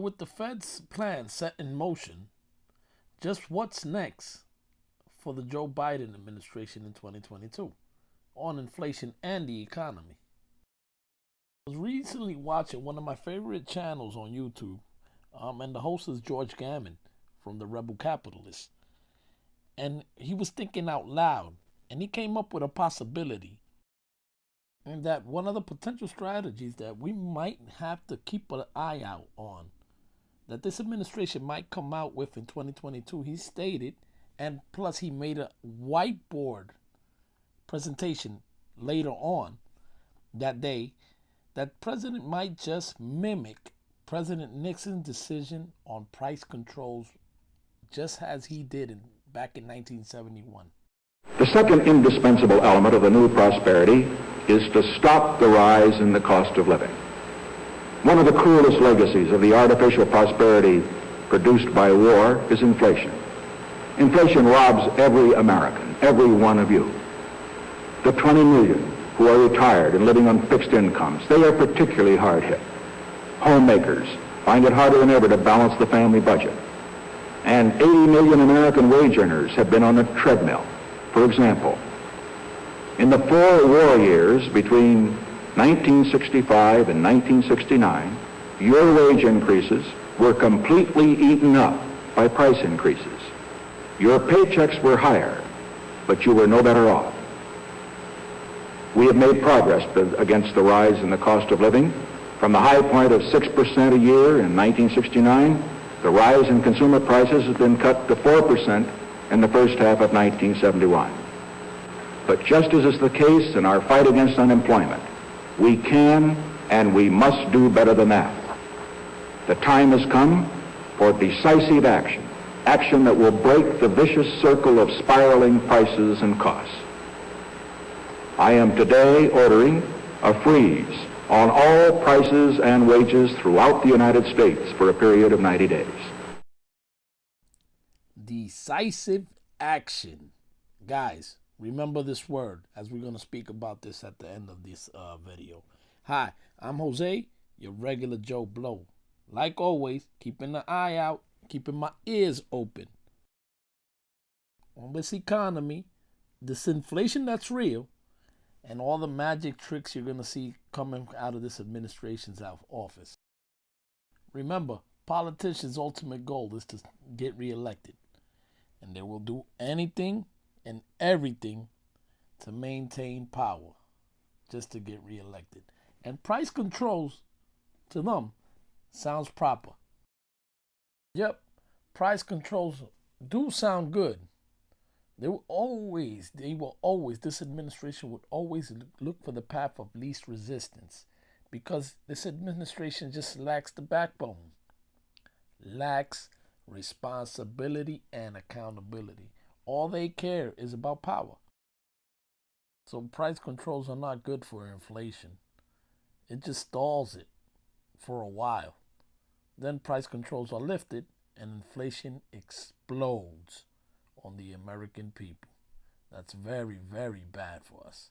With the Fed's plan set in motion, just what's next for the Joe Biden administration in 2022 on inflation and the economy? I was recently watching one of my favorite channels on YouTube, and the host is George Gammon from The Rebel Capitalist. And he was thinking out loud, and he came up with a possibility. And that one of the potential strategies that we might have to keep an eye out on, that this administration might come out with in 2022, he stated, and plus he made a whiteboard presentation later on that day, that President might just mimic President Nixon's decision on price controls just as he did back in 1971. The second indispensable element of the new prosperity is to stop the rise in the cost of living. One of the cruelest legacies of the artificial prosperity produced by war is inflation. Inflation robs every American, every one of you. The 20 million who are retired and living on fixed incomes, they are particularly hard hit. Homemakers find it harder than ever to balance the family budget. And 80 million American wage earners have been on a treadmill. For example, in the 4 war years between 1965 and 1969, your wage increases were completely eaten up by price increases. Your paychecks were higher, but you were no better off. We have made progress against the rise in the cost of living. From the high point of 6% a year in 1969, the rise in consumer prices has been cut to 4% in the first half of 1971. But just as is the case in our fight against unemployment, we can and we must do better than that. The time has come for decisive action, action that will break the vicious circle of spiraling prices and costs. I am today ordering a freeze on all prices and wages throughout the United States for a period of 90 days. Decisive action. Guys, remember this word as we're going to speak about this at the end of this video. Hi, I'm Jose, your regular Joe Blow. Like always, keeping an eye out, keeping my ears open on this economy, this inflation that's real, and all the magic tricks you're going to see coming out of this administration's office. Remember, politicians' ultimate goal is to get reelected, and they will do anything and everything to maintain power just to get reelected. And price controls, to them, sounds proper. Yep, price controls do sound good. They will always, this administration would always look for the path of least resistance, because this administration just lacks the backbone, lacks responsibility and accountability. All they care is about power. So price controls are not good for inflation. It just stalls it for a while. Then price controls are lifted and inflation explodes on the American people. That's very, very bad for us.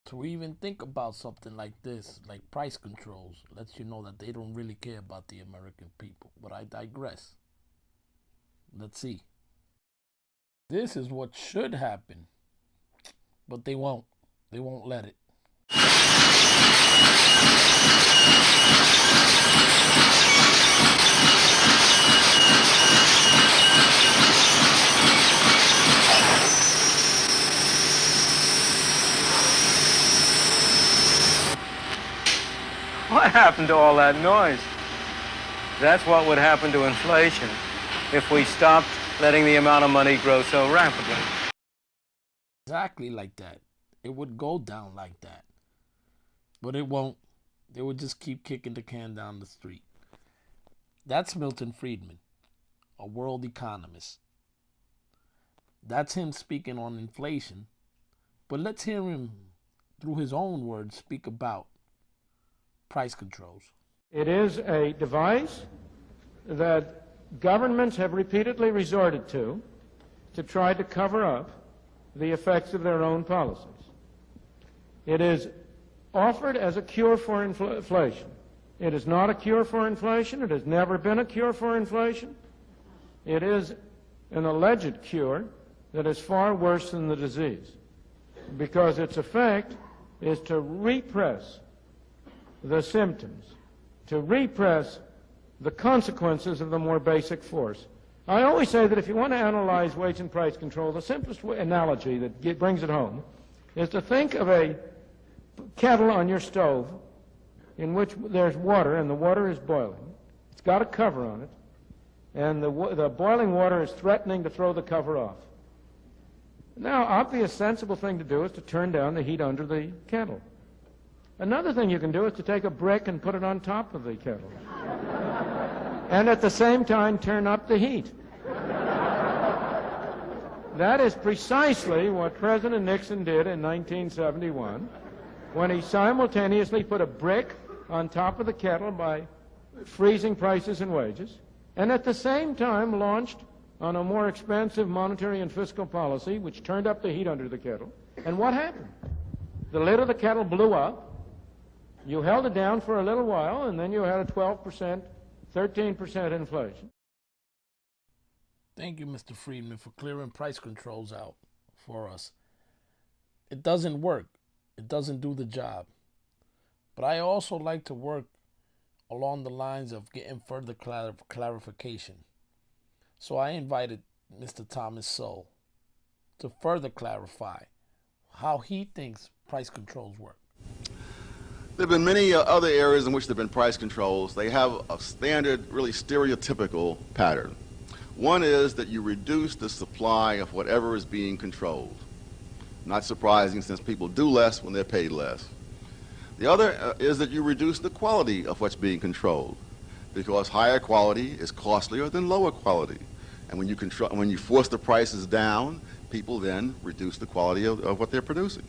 To even think about something like this, like price controls, lets you know that they don't really care about the American people. But I digress. Let's see. This is what should happen, but they won't. They won't let it. What happened to all that noise? That's what would happen to inflation if we stopped letting the amount of money grow so rapidly. Exactly like that. It would go down like that. But it won't. They would just keep kicking the can down the street. That's Milton Friedman, a world economist. That's him speaking on inflation. But let's hear him, through his own words, speak about price controls. It is a device that governments have repeatedly resorted to try to cover up the effects of their own policies. It is offered as a cure for inflation, It is not a cure for inflation. It has never been a cure for inflation. It is an alleged cure that is far worse than the disease, because its effect is to repress the symptoms, to repress the consequences of the more basic force. I always say that if you want to analyze wage and price control, the simplest analogy that brings it home is to think of a kettle on your stove in which there's water, and the water is boiling. It's got a cover on it, and the boiling water is threatening to throw the cover off. Now, obvious, sensible thing to do is to turn down the heat under the kettle. Another thing you can do is to take a brick and put it on top of the kettle, and at the same time turn up the heat. That is precisely what President Nixon did in 1971, when he simultaneously put a brick on top of the kettle by freezing prices and wages, and at the same time launched on a more expansive monetary and fiscal policy, which turned up the heat under the kettle. And what happened? The lid of the kettle blew up. You held it down for a little while, and then you had a 12%, 13% inflation. Thank you, Mr. Friedman, for clearing price controls out for us. It doesn't work. It doesn't do the job. But I also like to work along the lines of getting further clarification. So I invited Mr. Thomas Sowell to further clarify how he thinks price controls work. There have been many other areas in which there have been price controls. They have a standard, really stereotypical pattern. One is that you reduce the supply of whatever is being controlled. Not surprising, since people do less when they're paid less. The other is that you reduce the quality of what's being controlled, because higher quality is costlier than lower quality. And when you force the prices down, people then reduce the quality of what they're producing.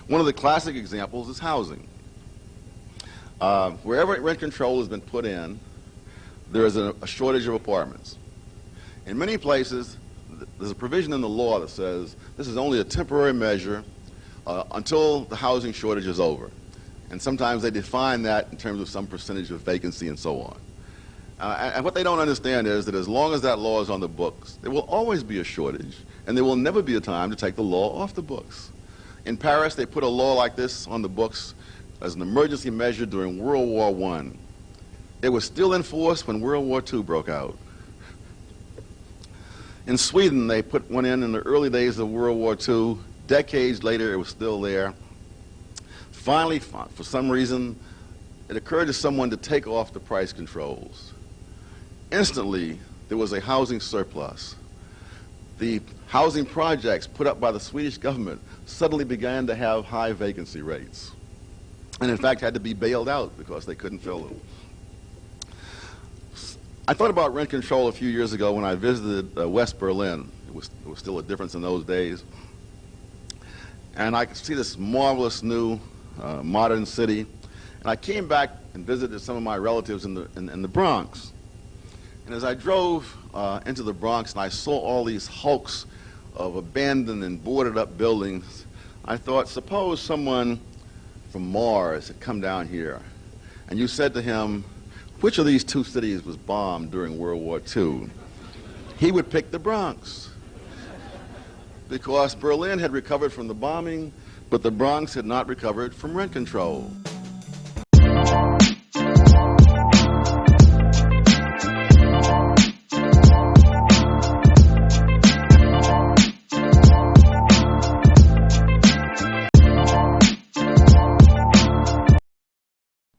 One of the classic examples is housing. Wherever rent control has been put in, there is a shortage of apartments. In many places, there's a provision in the law that says this is only a temporary measure until the housing shortage is over. And sometimes they define that in terms of some percentage of vacancy and so on. And what they don't understand is that as long as that law is on the books, there will always be a shortage, and there will never be a time to take the law off the books. In Paris, they put a law like this on the books as an emergency measure during World War I. It was still in force when World War II broke out. In Sweden, they put one in the early days of World War II. Decades later, it was still there. Finally, for some reason, it occurred to someone to take off the price controls. Instantly, there was a housing surplus. The housing projects put up by the Swedish government suddenly began to have high vacancy rates, and in fact had to be bailed out because they couldn't fill them. I thought about rent control a few years ago when I visited West Berlin. It was still a difference in those days. And I could see this marvelous new modern city. And I came back and visited some of my relatives in the Bronx. And as I drove into the Bronx and I saw all these hulks of abandoned and boarded up buildings, I thought, suppose someone from Mars had come down here and you said to him, which of these two cities was bombed during World War II? He would pick the Bronx, because Berlin had recovered from the bombing, but the Bronx had not recovered from rent control.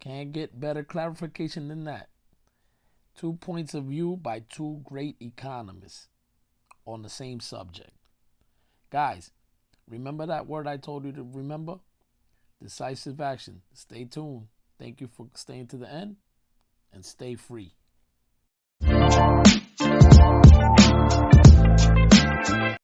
Can't get better clarification than that. 2 points of view by two great economists on the same subject. Guys, remember that word I told you to remember? Decisive action. Stay tuned. Thank you for staying to the end, and stay free.